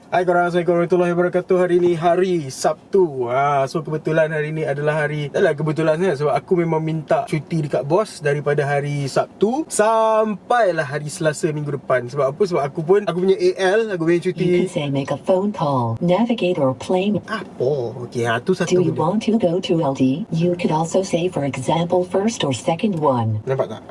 Hai korang, Assalamualaikum warahmatullahi wabarakatuh. Hari ni hari Sabtu. So kebetulan hari ni adalah hari, taklah kebetulan kan, sebab aku memang minta cuti dekat bos daripada hari Sabtu sampailah hari Selasa minggu depan. Sebab apa? Sebab aku punya AL, aku punya You cuti. can say make a phone call, navigate or play. Apa? Okey, tu Do satu you benda. want to go to LD? You could also say for example first or second one. Nampak tak?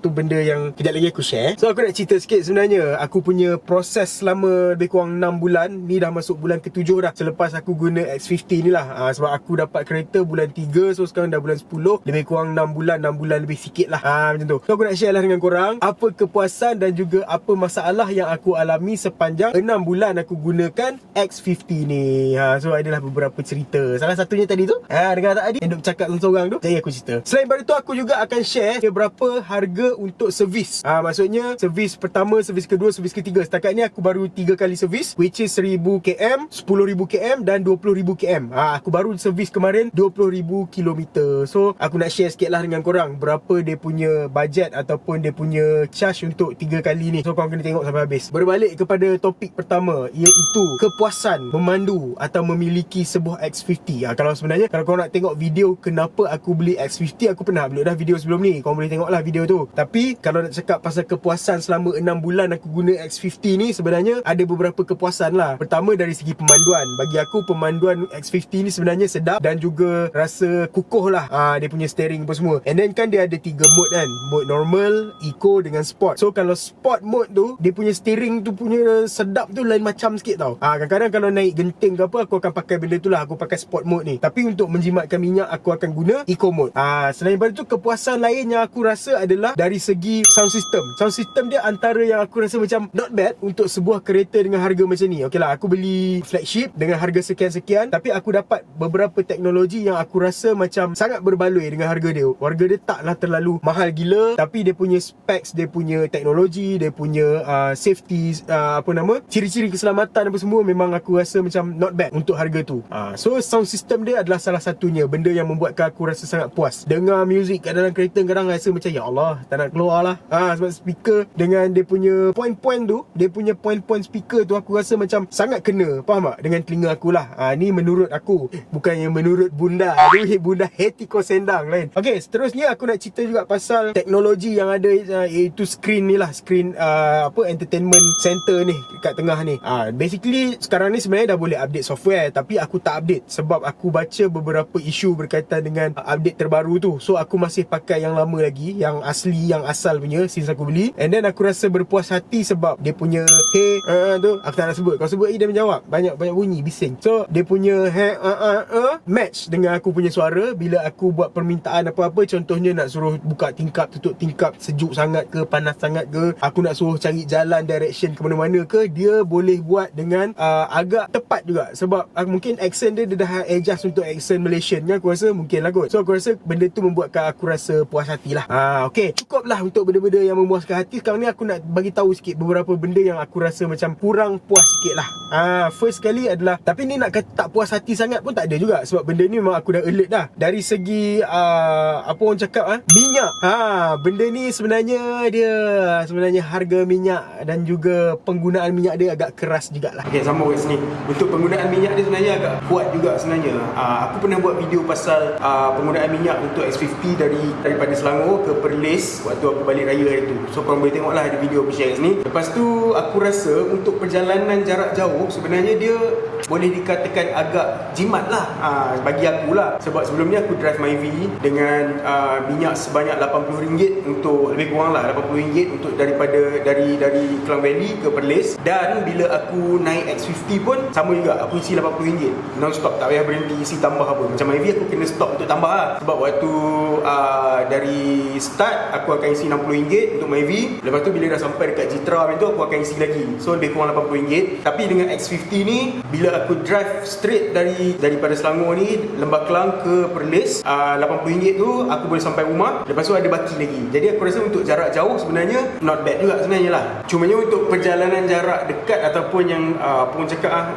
Tu benda yang kejap lagi aku share. So aku nak cerita sikit sebenarnya. Aku punya proses selama lebih kurang 6 bulan. Ni dah masuk bulan ke-7 dah selepas aku guna X50 ni lah. Sebab aku dapat kereta bulan 3. So sekarang dah bulan 10. Lebih kurang 6 bulan lebih sikit lah. Macam tu. So aku nak share lah dengan korang apa kepuasan dan juga apa masalah yang aku alami sepanjang 6 bulan aku gunakan X50 ni. So adalah beberapa cerita. Salah satunya tadi tu, dengar tak Adi? Yang duk cakap seorang tu. Jadi aku cerita. Selain daripada tu, aku juga akan share berapa harga untuk servis. Maksudnya servis pertama, servis kedua, servis ketiga. Setakat ni aku baru 3 kali servis, which is 1000 km, 10,000 km dan 20,000 km. Aku baru servis kemarin 20,000 km. So aku nak share sikit lah dengan korang berapa dia punya budget ataupun dia punya charge untuk 3 kali ni. So korang kena tengok sampai habis. Berbalik kepada topik pertama, iaitu kepuasan memandu atau memiliki sebuah X50. Kalau sebenarnya, kalau korang nak tengok video kenapa aku beli X50, aku pernah upload dah video sebelum ni. Korang boleh tengok lah video tu. Tapi kalau nak cakap pasal kepuasan selama 6 bulan aku guna X50 ni, sebenarnya ada beberapa kepuasan lah. Pertama dari segi pemanduan. Bagi aku pemanduan X50 ni sebenarnya sedap dan juga rasa kukuh lah. Dia punya steering apa semua. And then kan dia ada 3 mode kan. Mode normal, eco dengan sport. So kalau sport mode tu, dia punya steering tu punya sedap tu lain macam sikit tau. Kadang-kadang kalau naik genting ke apa, aku akan pakai benda tu lah. Aku pakai sport mode ni. Tapi untuk menjimatkan minyak, aku akan guna eco mode. Selain daripada tu, kepuasan lain yang aku rasa adalah dari segi sound system. Sound system dia antara yang aku rasa macam not bad untuk sebuah kereta dengan harga macam ni. Okay lah, aku beli flagship dengan harga sekian-sekian, tapi aku dapat beberapa teknologi yang aku rasa macam sangat berbaloi dengan harga dia. Harga dia taklah terlalu mahal gila, tapi dia punya specs, dia punya teknologi, dia punya safety, ciri-ciri keselamatan apa semua, memang aku rasa macam not bad untuk harga tu. So sound system dia adalah salah satunya benda yang membuatkan aku rasa sangat puas. Dengar muzik kat dalam kereta kadang rasa macam ya Allah, tak nak keluar lah. Sebab speaker dengan dia punya point-point tu, dia punya point-point speaker tu, aku rasa macam sangat kena, faham tak, dengan telinga aku lah. Ni menurut aku, bukannya menurut bunda. Bunda Hetiko Sendang lain. Okay, seterusnya aku nak cerita juga pasal teknologi yang ada, iaitu screen ni lah. Screen entertainment center ni kat tengah ni. Basically sekarang ni sebenarnya dah boleh update software, tapi aku tak update sebab aku baca beberapa isu berkaitan dengan update terbaru tu. So aku masih pakai yang lama lagi, yang asli, yang asal punya since aku beli. And then aku rasa berpuas hati sebab dia punya tu, aku tak nak sebut. Kalau sebut dia menjawab banyak bunyi bising. So dia punya match dengan aku punya suara bila aku buat permintaan apa-apa. Contohnya nak suruh buka tingkap, tutup tingkap, sejuk sangat ke, panas sangat ke, aku nak suruh cari jalan, direction ke mana-mana ke, dia boleh buat dengan agak tepat juga. Sebab mungkin accent dia dah adjust untuk accent Malaysian kan, aku rasa mungkin lah kot. So aku rasa benda tu membuatkan aku rasa puas hati lah. Okay, cukup lah untuk benda-benda yang memuaskan hati. Sekarang ni aku nak bagi tahu sikit beberapa benda yang aku rasa macam kurang puas sikit lah. First kali adalah, tapi ni nak kata tak puas hati sangat pun tak ada juga, sebab benda ni memang aku dah alert dah. Dari segi apa orang cakap, minyak. Benda ni sebenarnya harga minyak dan juga penggunaan minyak dia agak keras jugalah. Okay, sambung kat sini. Untuk penggunaan minyak dia sebenarnya agak kuat juga sebenarnya. Aku pernah buat video pasal penggunaan minyak untuk X50 daripada Selangor ke Perlis waktu aku balik raya hari tu. So korang boleh tengok lah, ada video aku share kat sini. Lepas tu aku rasa untuk perjalanan jarak jauh sebenarnya dia boleh dikatakan agak jimat lah, bagi aku lah. Sebab sebelum ni aku drive Myvi dengan minyak sebanyak RM80 untuk, lebih kurang lah RM80 untuk dari Klang Valley ke Perlis. Dan bila aku naik X50 pun sama juga, aku isi RM80 non-stop, tak payah berhenti isi tambah apa. Macam Myvi aku kena stop untuk tambah lah, sebab waktu dari start aku akan isi RM60 untuk Myvi. Lepas tu bila dah sampai dekat Citra macam tu, aku akan isi lagi. So lebih kurang RM80. Tapi dengan X50 ni, bila Bila aku drive straight daripada Selangor ni, Lembah Kelang ke Perlis, RM80 tu aku boleh sampai rumah. Lepas tu ada baki lagi. Jadi aku rasa untuk jarak jauh sebenarnya not bad juga sebenarnya lah. Cumanya untuk perjalanan jarak dekat ataupun yang apa orang cakap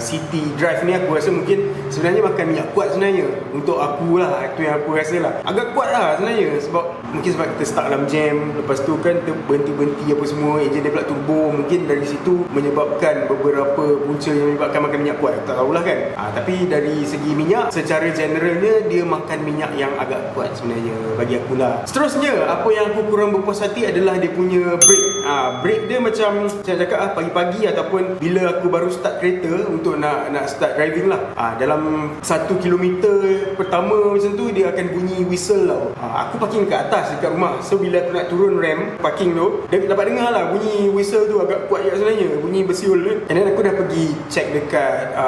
city drive ni, aku rasa mungkin sebenarnya makan minyak kuat sebenarnya. Untuk aku lah, itu yang aku rasa lah. Agak kuat lah sebenarnya. Sebab kita stuck dalam jam. Lepas tu kan berhenti-berhenti apa semua, enjin dia pula turbo. Mungkin dari situ menyebabkan beberapa punca yang menyebabkan makan minyak kuat. Tak tahulah kan. Tapi dari segi minyak, secara generalnya dia makan minyak yang agak kuat sebenarnya bagi akulah. Seterusnya, apa yang aku kurang berpuas hati adalah dia punya brake. Brake dia macam saya cakap pagi-pagi ataupun bila aku baru start kereta untuk nak start driving lah. Dalam 1 kilometer pertama macam tu dia akan bunyi whistle tau. Aku parking kat atas dekat rumah. So bila aku nak turun ramp parking tu, dia dapat dengar lah bunyi whistle tu agak kuat juga sebenarnya, bunyi bersiul. And then aku dah pergi check dekat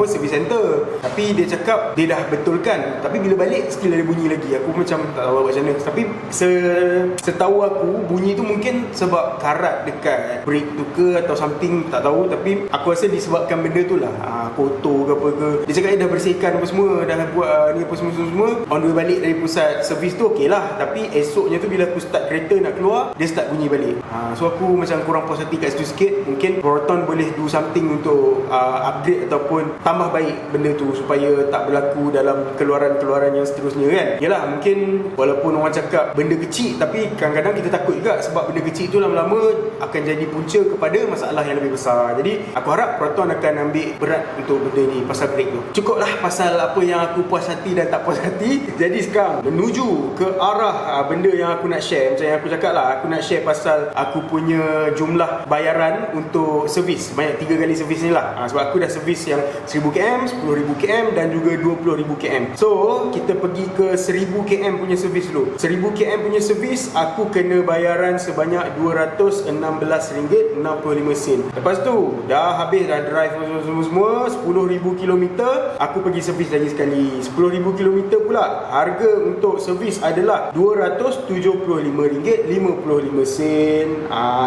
service center, tapi dia cakap dia dah betulkan. Tapi bila balik skill ada bunyi lagi. Aku macam tak tahu macam mana. Tapi setahu aku bunyi tu mungkin sebab karat dekat brake tu ke atau something, tak tahu. Tapi aku rasa disebabkan benda tu lah, kotor ke apa ke. Dia cakap dia dah bersihkan apa semua, dah buat ni apa semua. On the way balik dari pusat servis tu okey lah. Tapi esoknya tu bila aku start kereta nak keluar, dia start bunyi balik. So aku macam kurang puas hati kat situ sikit. Mungkin Proton boleh do something untuk upgrade ataupun tambah baik benda tu supaya tak berlaku dalam keluaran-keluaran yang seterusnya kan. Yalah, mungkin walaupun orang cakap benda kecil, tapi kadang-kadang kita takut juga sebab benda kecil tu lama-lama akan jadi punca kepada masalah yang lebih besar. Jadi aku harap Proton akan ambil berat untuk benda ni pasal brake tu. Cukuplah pasal apa yang aku puas hati dan tak puas hati. Jadi sekarang menuju ke arah benda yang aku nak share. Macam yang aku cakap lah, aku nak share pasal aku punya jumlah bayaran untuk servis. Banyak 3 kali servis ni lah. Sebab aku dah servis yang 1000 km, 10,000 km dan juga 20,000 km. So kita pergi ke 1000 km punya servis dulu. 1000 km punya servis aku kena bayaran sebanyak RM216.65. Lepas tu dah habis dah drive semua 10,000 km, aku pergi servis lagi sekali 10,000 km pula. Harga untuk servis adalah RM275.55.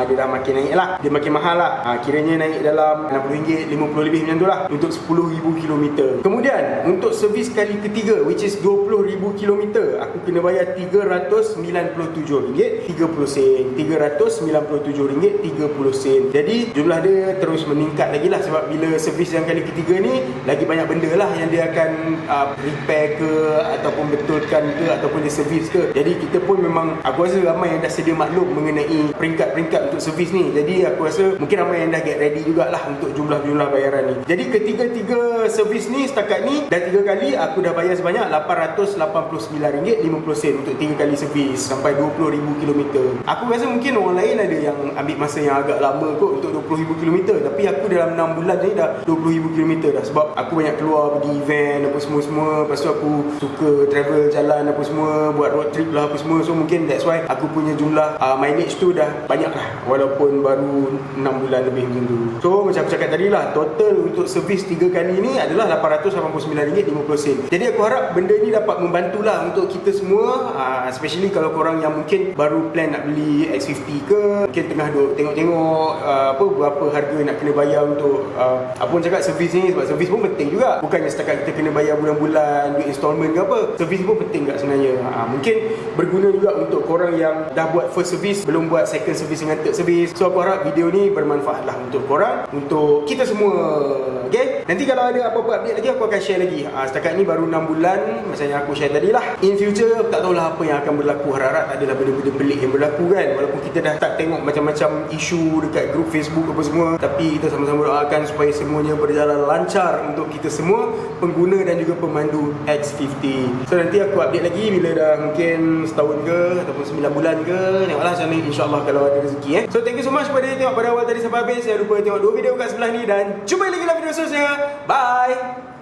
Dia dah makin naik lah, dia makin mahal lah. Kiranya naik dalam RM60, 50 lebih macam tu lah untuk 10,000 km. Kemudian untuk servis kali ketiga, which is 20,000 km, aku kena bayar RM397.30. RM397.30. Jadi jumlah dia terus meningkat lagi lah. Sebab bila servis yang kali ketiga ni, lagi banyak benda lah yang dia akan repair ke ataupun betulkan ke ataupun dia servis ke. Jadi kita pun memang, aku rasa ramai yang dah sedia maklum mengenai peringkat-peringkat untuk servis ni. Jadi aku rasa mungkin ramai yang dah get ready jugalah untuk jumlah-jumlah bayaran ni. Jadi ketiga-tiga servis ni setakat ni dah 3 kali aku dah bayar sebanyak RM889.50 untuk 3 kali servis sampai 20,000 km. Aku rasa mungkin orang lain ada yang ambil masa yang agak lama kot untuk 20,000 km, tapi aku dalam 6 bulan ni dah 20,000 km dah. Sebab aku banyak keluar pergi event apa semua. Lepas tu aku suka travel jalan apa semua, buat road trip lah apa semua. So mungkin that's why aku punya jumlah mileage tu dah banyak lah, walaupun baru 6 bulan lebih macam tu. So macam aku cakap tadi lah, total untuk servis 3 kali ni adalah RM889.50. Jadi aku harap benda ni dapat membantulah untuk kita semua, especially kalau korang yang mungkin baru plan nak beli X50 ke, mungkin tengah duk tengok-tengok berapa harga nak kena bayar untuk apa pun cakap servis ni. Sebab servis pun penting juga, bukannya setakat kita kena bayar bulan-bulan duit installment ke apa. Servis pun penting kat sebenarnya. Mungkin berguna juga untuk korang yang dah buat first service, belum buat second service dengan third service. So aku harap video ni bermanfaat lah untuk korang, untuk kita semua. Okay, nanti kalau ada apa-apa update lagi aku akan share lagi. Setakat ni baru 6 bulan macam yang aku share tadi lah. In future aku tak tahulah apa yang akan berlaku. Harap-harap tak adalah benda-benda pelik yang berlaku kan. Walaupun kita dah tak tengok macam-macam isu dekat grup Facebook apa semua, tapi kita sama-sama doakan supaya semuanya berjalan lancar untuk kita semua pengguna dan juga pemandu X50. So nanti aku update lagi bila dah mungkin setahun ke ataupun 9 bulan ke. Tengoklah macam ni, insyaAllah kalau ada rezeki. So thank you so much kepada yang tengok pada awal tadi sampai habis. Jangan lupa tengok 2 video kat sebelah ni dan jumpa lagi dalam video seterusnya. Bye.